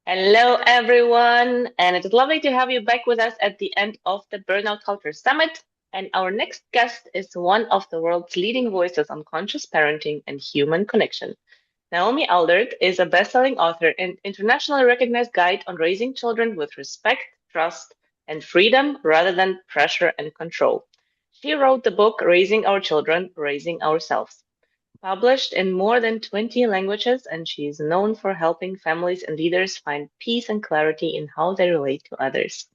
Hello, everyone, and it is lovely to have you back with us at the end of the Burnout Culture Summit. And our next guest is one of the world's leading voices on conscious parenting and human connection. Naomi Aldort is a best-selling author and internationally recognized guide on raising children with respect, trust, and freedom rather than pressure and control. She wrote the book Raising Our Children, Raising Ourselves, published in more than 20 languages, and she is known for helping families and leaders find peace and clarity in how they relate to others.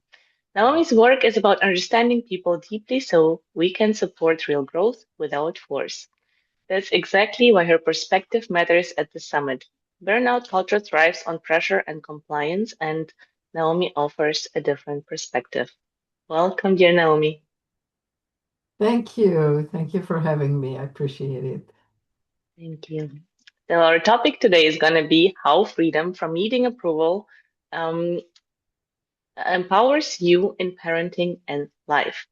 Naomi's work is about understanding people deeply so we can support real growth without force. That's exactly why her perspective matters at the summit. Burnout culture thrives on pressure and compliance, and Naomi offers a different perspective. Welcome, dear Naomi. Thank you. Thank you for having me. I appreciate it. Thank you. So, our topic today is going to be how freedom from needing approval um, empowers you in parenting and life.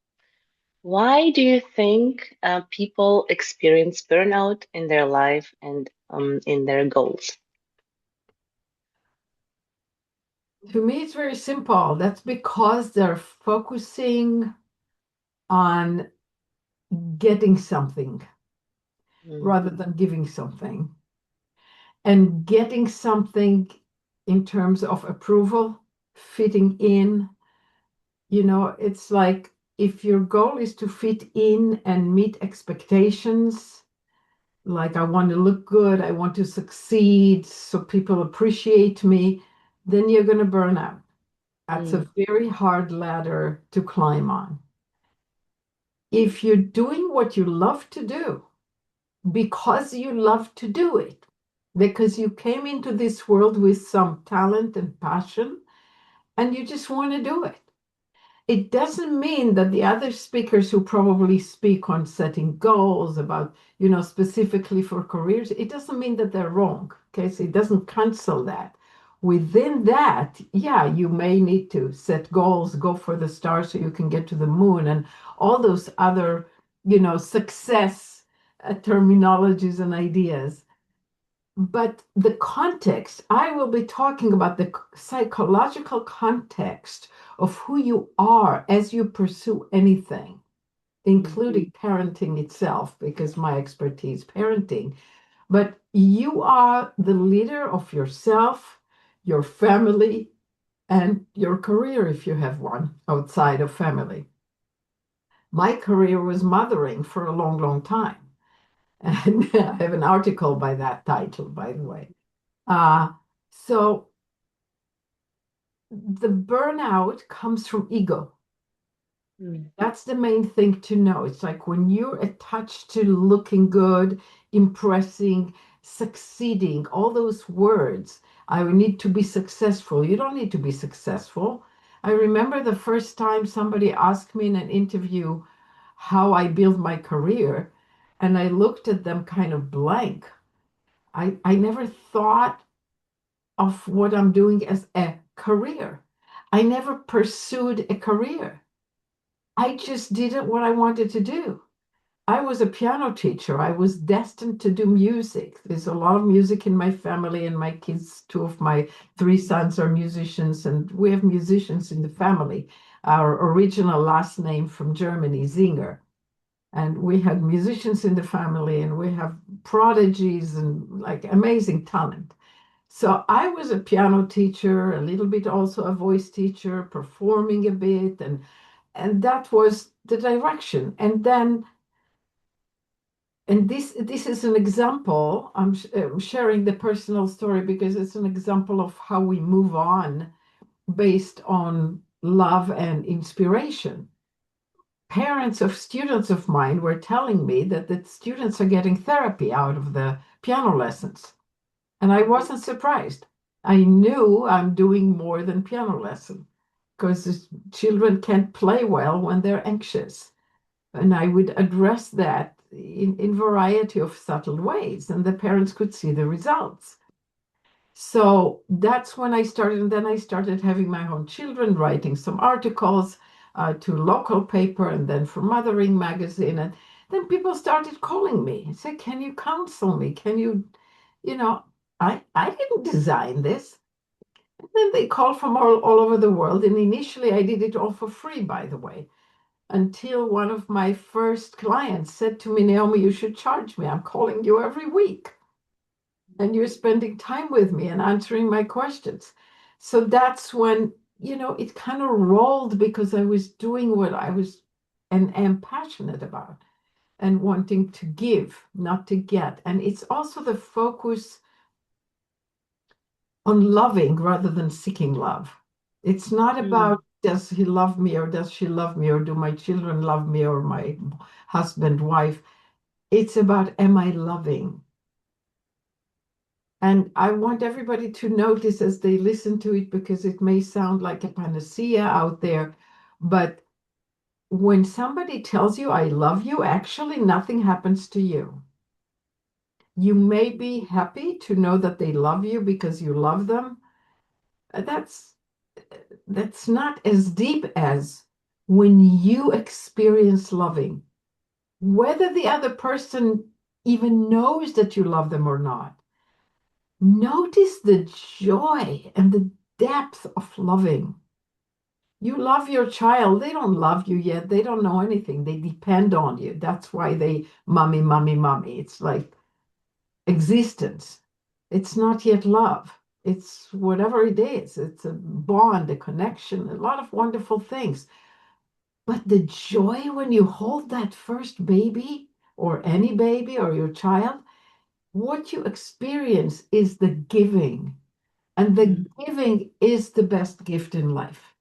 Why do you think people experience burnout in their life and in their goals? To me, it's very simple. That's because they're focusing on getting something Mm, rather than giving something. And getting something in terms of approval, fitting in, it's like if your goal is to fit in and meet expectations, like I want to look good, I want to succeed so people appreciate me, then you're going to burn out. That's a mm, very hard ladder to climb on. If you're doing what you love to do because you love to do it, because you came into this world with some talent and passion and you just want to do it, it doesn't mean that the other speakers who probably speak on setting goals about, specifically for careers, it doesn't mean that they're wrong. Okay, so it doesn't cancel that. Within that, yeah, you may need to set goals, go for the stars so you can get to the moon, and all those other, success terminologies and ideas. But the context, I will be talking about the psychological context of who you are as you pursue anything, mm, including parenting itself, because my expertise parenting. But you are the leader of yourself, your family, and your career if you have one outside of family. My career was mothering for a long, long time. And I have an article by that title, by the way. Uh, so the burnout comes from ego. mm, That's the main thing to know. It's like when you're attached to looking good, impressing, succeeding, all those words. I need to be successful. You don't need to be successful. I remember the first time somebody asked me in an interview how I built my career, and I looked at them kind of blank. I never thought of what I'm doing as a career. I never pursued a career. I just did it what I wanted to do. I was a piano teacher. I was destined to do music. There's a lot of music in my family, and my kids, two of my three sons are musicians, and we have musicians in the family. Our original last name from Germany, Singer. And we had musicians in the family, and we have prodigies and like amazing talent. So I was a piano teacher, a little bit also a voice teacher, performing a bit, and that was the direction. And this is an example. I'm sharing the personal story because it's an example of how we move on based on love and inspiration. Parents of students of mine were telling me that the students are getting therapy out of the piano lessons. And I wasn't surprised. I knew I'm doing more than piano lesson because children can't play well when they're anxious. And I would address that in variety of subtle ways, and the parents could see the results. So that's when I started, and then I started having my own children, writing some articles to local paper and then for Mothering magazine. And then people started calling me and said, "Can you counsel me? Can you, you know, I didn't design this." And they call from all over the world. And initially, I did it all for free, by the way, until one of my first clients said to me, Naomi, you should charge me. I'm calling you every week, and you're spending time with me and answering my questions. So that's when, it kind of rolled because I was doing what I was and am passionate about and wanting to give, not to get. And it's also the focus on loving rather than seeking love. It's not Mm, about does he love me or does she love me or do my children love me or my husband, wife. It's about am I loving? And I want everybody to notice as they listen to it because it may sound like a panacea out there, but when somebody tells you I love you, actually nothing happens to you. You may be happy to know that they love you because you love them. That's not as deep as when you experience loving, whether the other person even knows that you love them or not. Notice the joy and the depth of loving. You love your child. They don't love you yet. They don't know anything. They depend on you. That's why they mommy, mommy, mommy. It's like existence. It's not yet love. It's whatever it is. It's a bond, a connection, a lot of wonderful things. But the joy when you hold that first baby or any baby or your child, what you experience is the giving. And the mm, giving is the best gift in life.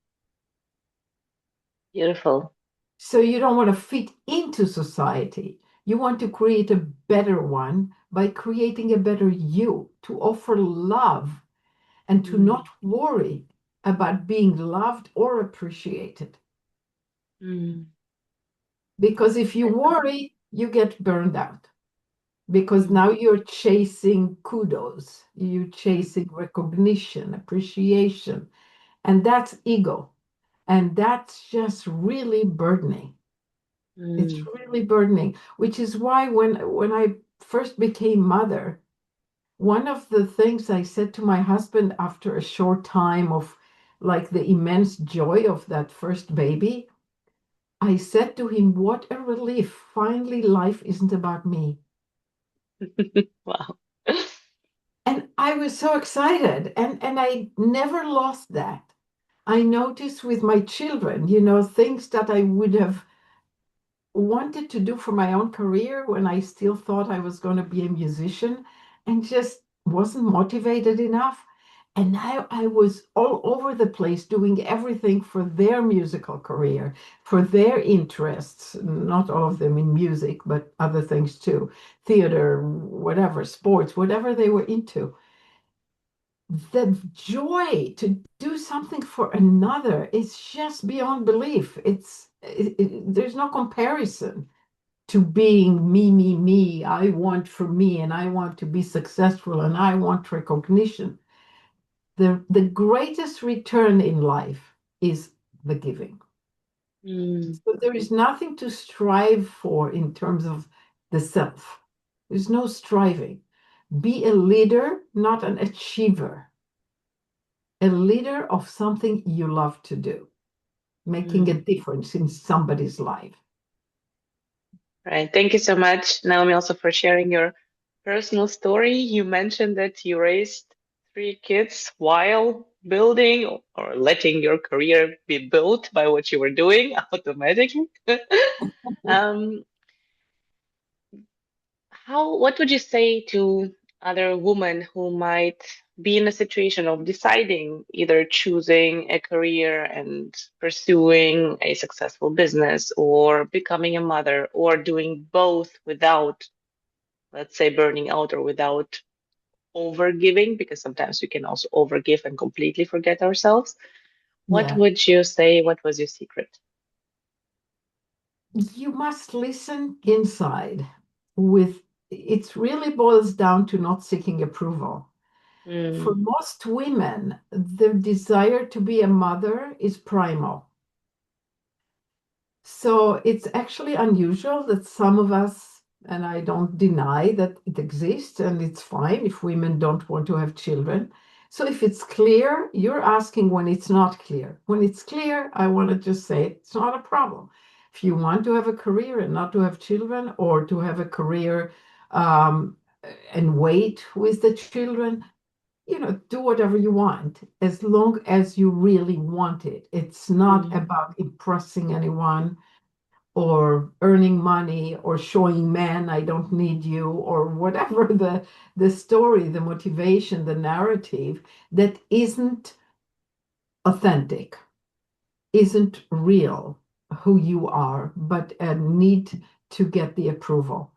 beautiful. So you don't want to fit into society. You want to create a better one by creating a better you, to offer love and to Mm, not worry about being loved or appreciated. mm, Because if you worry, you get burned out. Because mm, now you're chasing kudos, you're chasing recognition, appreciation, and that's ego. And that's just really burdening. It's mm, really burdening, which is why when I first became mother, one of the things I said to my husband after a short time of like the immense joy of that first baby, I said to him, what a relief. Finally, life isn't about me. wow. And I was so excited. And I never lost that. I noticed with my children, things that I would have wanted to do for my own career when I still thought I was going to be a musician and just wasn't motivated enough. And now I was all over the place doing everything for their musical career, for their interests, not all of them in music, but other things too, theater, whatever, sports, whatever they were into. The joy to do something for another is just beyond belief. There's no comparison to being me, me, me. I want for me and I want to be successful and I want recognition. The greatest return in life is the giving. Mm, So there is nothing to strive for in terms of the self. There's no striving. Be a leader, not an achiever. A leader of something you love to do, making a mm. difference in somebody's life. Right. Thank you so much, Naomi, also for sharing your personal story. You mentioned that you raised three kids while building or letting your career be built by what you were doing automatically. Um, what would you say to other women who might be in a situation of deciding either choosing a career and pursuing a successful business or becoming a mother or doing both without, let's say, burning out or without overgiving, because sometimes we can also overgive and completely forget ourselves. What Yeah. would you say? What was your secret? You must listen inside with it really boils down to not seeking approval. For Mm, most women, the desire to be a mother is primal. So it's actually unusual that some of us, and I don't deny that it exists, and it's fine if women don't want to have children. So if it's clear, you're asking when it's not clear. When it's clear, I want to just say it's not a problem. If you want to have a career and not to have children, or to have a career um, and wait with the children, do whatever you want as long as you really want it. It's not Mm, about impressing anyone or earning money or showing men I don't need you, or whatever the story, the motivation, the narrative that isn't authentic, isn't real who you are, but a need to get the approval.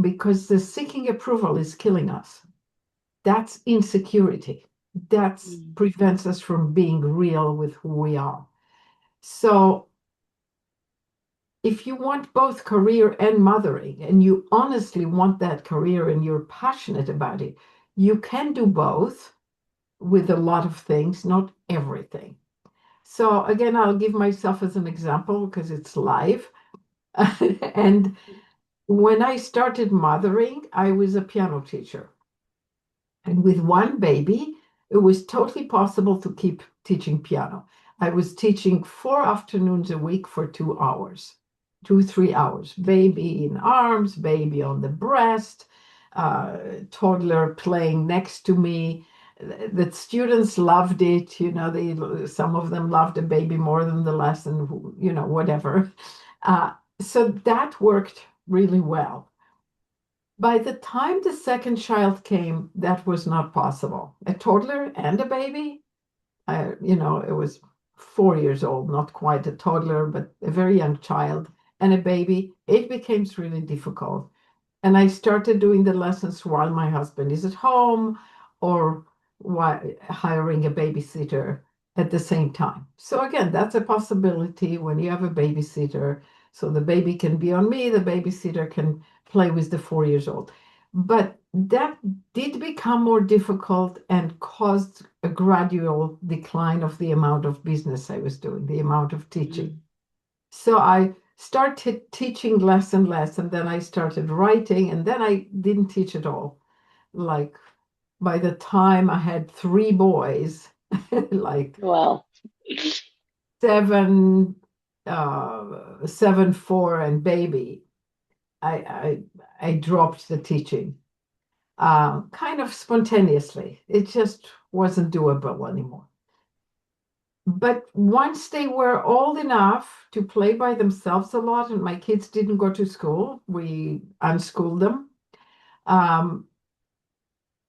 Because the seeking approval is killing us. That's insecurity. That mm, prevents us from being real with who we are. So if you want both career and mothering, and you honestly want that career and you're passionate about it, you can do both with a lot of things, not everything. So again, I'll give myself as an example because it's live. And when I started mothering, I was a piano teacher. And with one baby, it was totally possible to keep teaching piano. I was teaching 4 afternoons a week for 2 hours, 3 hours. Baby in arms, baby on the breast, toddler playing next to me. The students loved it. Some of them loved the baby more than the lesson, whatever. So that worked really well. By the time the second child came, that was not possible. A toddler and a baby, it was 4 years old, not quite a toddler, but a very young child, and a baby, it became really difficult. And I started doing the lessons while my husband is at home, or while hiring a babysitter at the same time. So again, that's a possibility when you have a babysitter. So the baby can be on me, the babysitter can play with the 4 years old. But that did become more difficult and caused a gradual decline of the amount of business I was doing, the amount of teaching. mm. So I started teaching less and less, and then I started writing, and then I didn't teach at all. Like by the time I had three boys, like Well, seven, 7, 4, and baby, I I dropped the teaching, kind of spontaneously. It just wasn't doable anymore. But once they were old enough to play by themselves a lot, and my kids didn't go to school, we unschooled them. Um,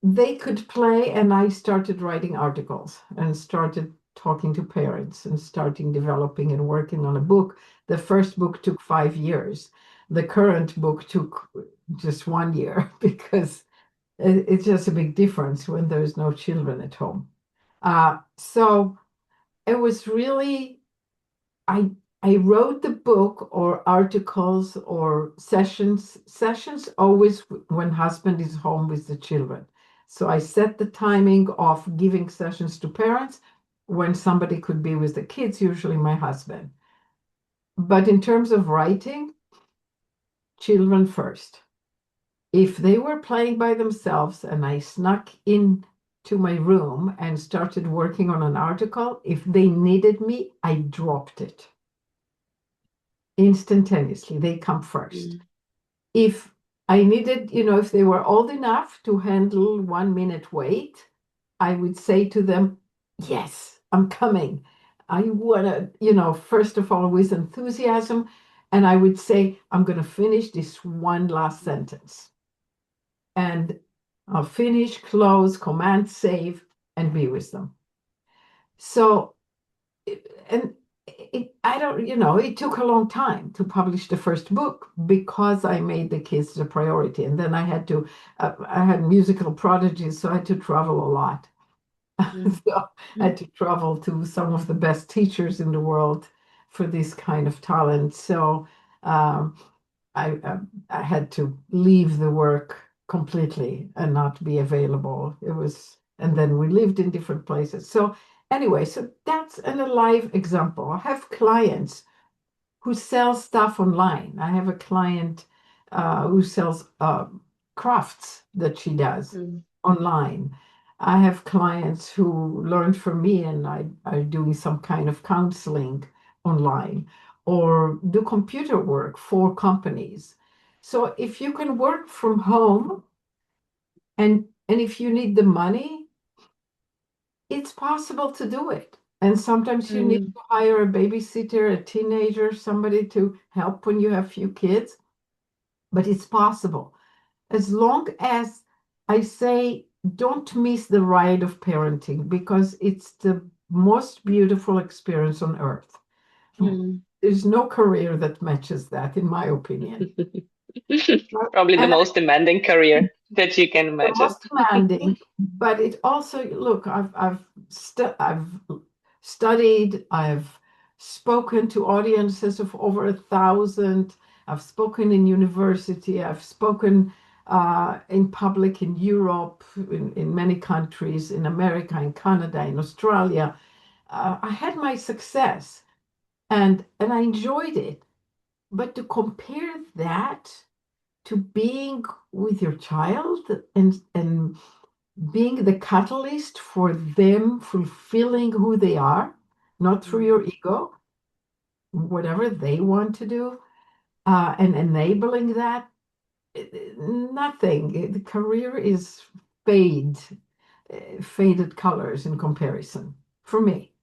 they could play, and I started writing articles and started talking to parents and starting developing and working on a book. The first book took 5 years. The current book took just 1 year because it's just a big difference when there's no children at home. So it was really I I wrote the book or articles or sessions always when husband is home with the children. So I set the timing of giving sessions to parents when somebody could be with the kids, usually my husband. But in terms of writing, children first. If they were playing by themselves and I snuck in to my room and started working on an article, if they needed me, I dropped it instantaneously. They come first. mm, If I needed, if they were old enough to handle 1 minute wait, I would say to them, yes, I'm coming. I want to, first of all, with enthusiasm. And I would say, I'm going to finish this one last sentence. And I'll finish, close, command, save, and be with them. So and I don't, it took a long time to publish the first book because I made the kids the priority. And then I had musical prodigies, so I had to travel a lot. mm, So I mm, had to travel to some of the best teachers in the world for this kind of talent. So um, I had to leave the work completely and not be available. And then we lived in different places. So anyway, so that's an alive example. I have clients who sell stuff online. I have a client who sells crafts that she does mm, online. I have clients who learned from me and are doing some kind of counseling online or do computer work for companies. So if you can work from home and if you need the money, it's possible to do it. And sometimes you need Mm, to hire a babysitter, a teenager, somebody to help when you have few kids, but it's possible. As long as I say, don't miss the ride of parenting because it's the most beautiful experience on earth. mm. There's no career that matches that, in my opinion. Probably the And most demanding career that you can the imagine. most demanding, but it also, look, I've studied, I've spoken to audiences of over 1,000. I've spoken in university, I've spoken in public in Europe, in many countries, in America, in Canada, in Australia. I had my success and I enjoyed it. But to compare that to being with your child and being the catalyst for them fulfilling who they are, not through Mm, your ego, whatever they want to do, and enabling that, nothing. The career is fade, faded colors in comparison for me.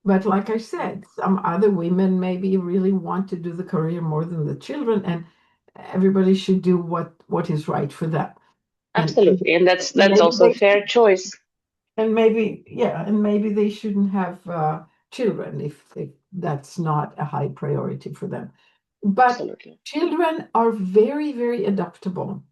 But like I mm. said, some other women maybe really want to do the career more than the children, and everybody should do what is right for them. And Absolutely, and that's maybe also a they fair choice. and maybe yeah, and maybe they shouldn't have children if that's not a high priority for them. But Absolutely. children are very, very adaptable.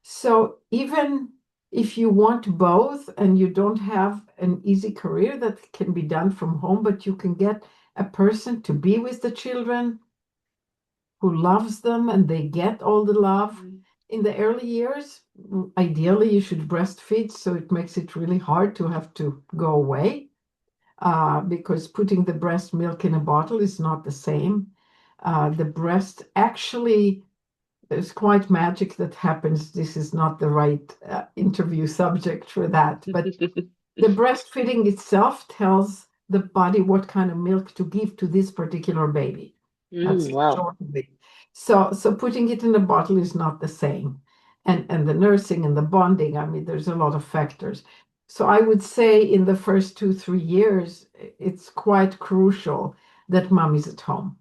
So even if you want both and you don't have an easy career that can be done from home, but you can get a person to be with the children who loves them and they get all the love. Mm, In the early years, ideally, you should breastfeed, so it makes it really hard to have to go away because putting the breast milk in a bottle is not the same. The breast actually, there's quite magic that happens. This is not the right interview subject for that, but the breastfeeding itself tells the body what kind of milk to give to this particular baby. That's the wow. short of it. So putting it in a bottle is not the same. And the nursing and the bonding, I mean, there's a lot of factors. So I would say in the first 2, 3 years, it's quite crucial that mom is at home.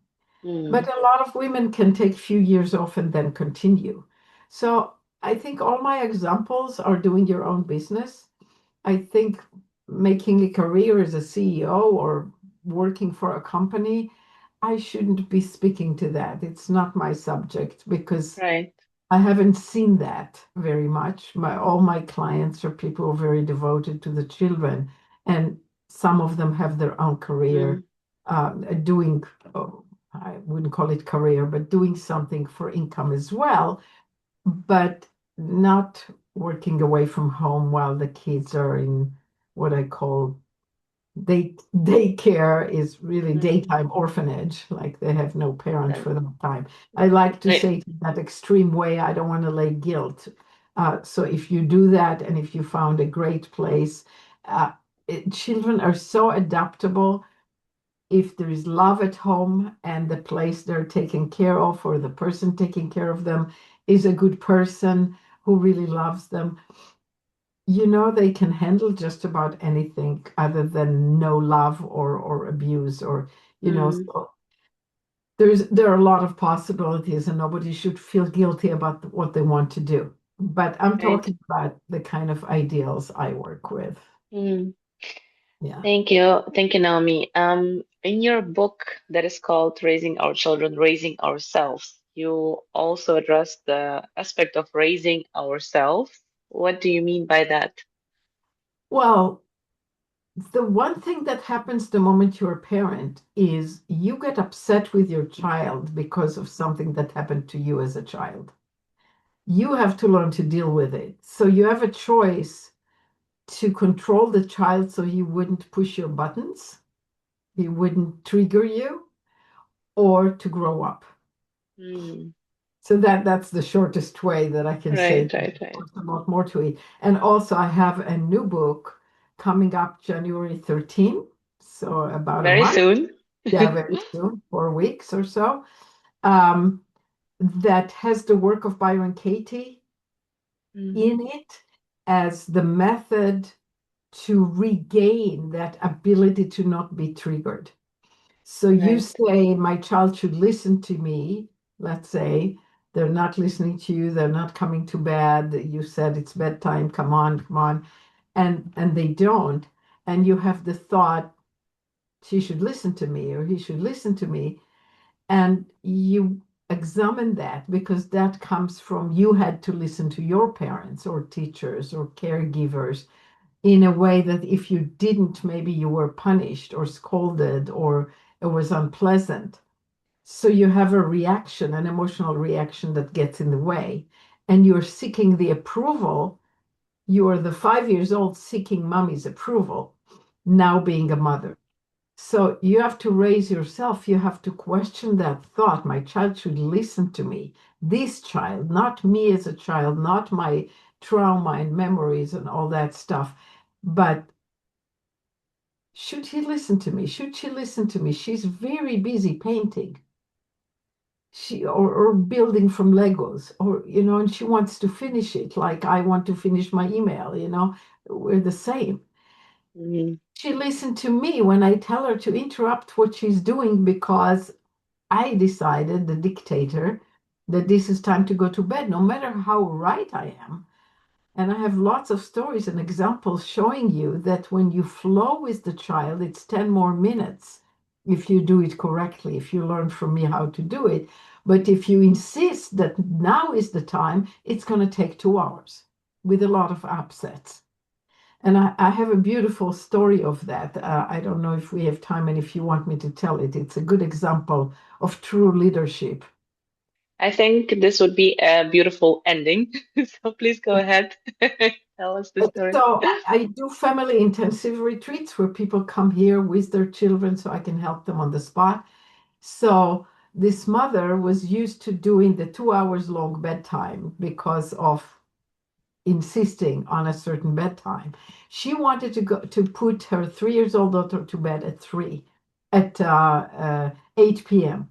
But Mm, a lot of women can take a few years off and then continue. So I think all my examples are doing your own business. I think making a career as a CEO or working for a company, I shouldn't be speaking to that. It's not my subject because right. I haven't seen that very much. All my clients are people who are very devoted to the children, and some of them have their own career, Mm, doing, oh, I wouldn't call it career, but doing something for income as well, but not working away from home while the kids are in what I call daycare is really mm, daytime orphanage, like they have no parent right. for that time. I like to Right. say it in that extreme way, I don't want to lay guilt. So if you do that and if you found a great place, uh, children are so adaptable. If there is love at home and the place they're taken care of or the person taking care of them is a good person who really loves them, they can handle just about anything other than no love or abuse or Mm, so there are a lot of possibilities and nobody should feel guilty about what they want to do. But I'm right. talking about the kind of ideals I work with. Mm. Yeah. Thank you. Thank you, Naomi. In your book that is called Raising Our Children, Raising Ourselves, you also address the aspect of raising ourselves. What do you mean by that? Well, the one thing that happens the moment you're a parent is you get upset with your child because of something that happened to you as a child. You have to learn to deal with it. So you have a choice to control the child so he wouldn't push your buttons, he wouldn't trigger you, or to grow up. Mm, So that's the shortest way that I can say Right, it. right, right. There's a lot more to it. And also I have a new book coming up January 13th, so about a Very month. soon. Yeah, very soon, 4 weeks or so. Um, that has the work of Byron Katie Mm, in it as the method to regain that ability to not be triggered. So you right. say, my child should listen to me. Let's say they're not listening to you, they're not coming to bed. You said it's bedtime, come on, come on. And they don't. And you have the thought, she should listen to me or he should listen to me. And you examine that because that comes from you had to listen to your parents or teachers or caregivers in a way that if you didn't, maybe you were punished or scolded or it was unpleasant. So you have a reaction, an emotional reaction that gets in the way, and you're seeking the approval. You are the 5 years old seeking mommy's approval, now being a mother. So you have to raise yourself. You have to question that thought. My child should listen to me. This child, not me as a child, not my trauma and memories and all that stuff. But should he listen to me? Should she listen to me? She's very busy painting. Or building from Legos, or and she wants to finish it like I want to finish my email. We're the same. Mm, She listened to me when I tell her to interrupt what she's doing because I decided, the dictator, that this is time to go to bed, no matter how right I am. And I have lots of stories and examples showing you that when you flow with the child, it's 10 more minutes if you do it correctly, if you learn from me how to do it. But if you insist that now is the time, it's going to take 2 hours with a lot of upsets. And I have a beautiful story of that. I don't know if we have time and if you want me to tell it. It's a good example of true leadership. I think this would be a beautiful ending. So please go ahead. Tell us the story. So I do family intensive retreats where people come here with their children so I can help them on the spot. So this mother was used to doing the 2 hours long bedtime because of insisting on a certain bedtime. She wanted to go to put her 3 years old daughter to bed at 8 p.m.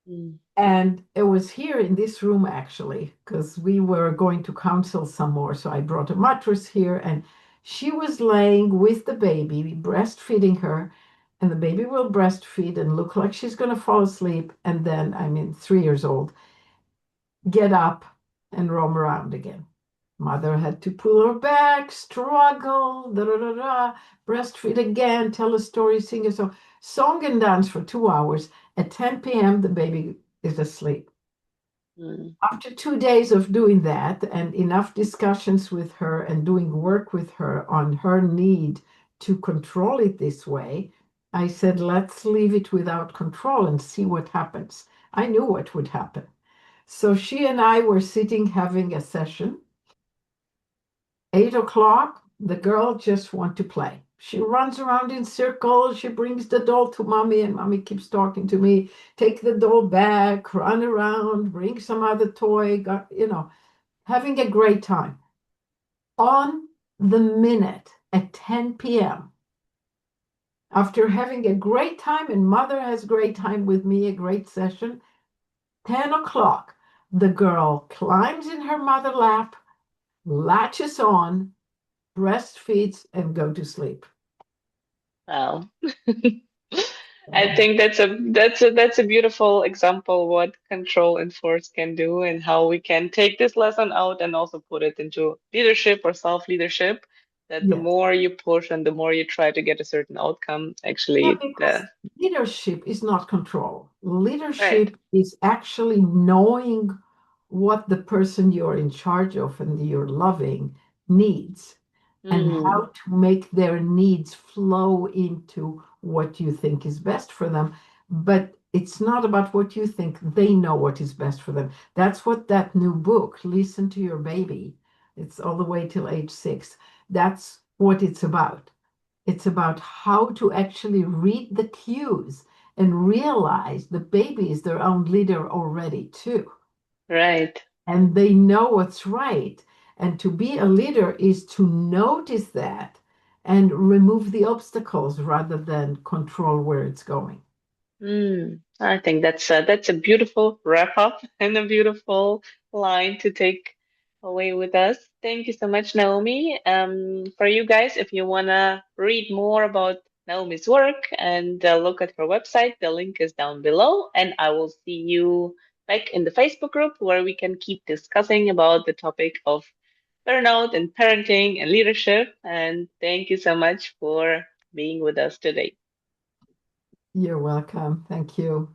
Mm, And it was here in this room, actually, because we were going to counsel some more. So I brought a mattress here, and she was laying with the baby, breastfeeding her. And the baby will breastfeed and look like she's going to fall asleep. And then, I mean, 3 years old, get up and roam around again. Mother had to pull her back, struggle, da da da da, breastfeed again, tell a story, sing a song and dance for 2 hours. At 10 p.m., the baby is asleep. mm, After 2 days of doing that and enough discussions with her and doing work with her on her need to control it this way, I said, let's leave it without control and see what happens. I knew what would happen. So she and I were sitting having a session. 8 o'clock, the girl just want to play. She runs around in circles. She brings the doll to mommy, and mommy keeps talking to me. Take the doll back, run around, bring some other toy, having a great time. On the minute at 10 p.m., after having a great time, and mother has great time with me, a great session, 10 o'clock, the girl climbs in her mother lap, latches on, breastfeeds, and go to sleep. wow. I So, think that's a beautiful example what control and force can do and how we can take this lesson out and also put it into leadership or self-leadership. That the yes. more you push and the more you try to get a certain outcome, Yeah, actually because the leadership is not control. right. Leadership is actually knowing what the person you're in charge of and you're loving needs and Mm, how to make their needs flow into what you think is best for them. But it's not about what you think. They know what is best for them. That's what that new book, Listen to Your Baby, it's all the way till age 6. That's what it's about. It's about how to actually read the cues and realize the baby is their own leader already, too. Right. and they know what's right. And to be a leader is to notice that and remove the obstacles rather than control where it's going. I think that's a beautiful wrap up and a beautiful line to take away with us. Thank you so much, Naomi. For you guys, if you wanna read more about Naomi's work and look at her website, the link is down below. And I will see you back in the Facebook group where we can keep discussing about the topic of burnout and parenting and leadership. And thank you so much for being with us today. You're welcome. Thank you.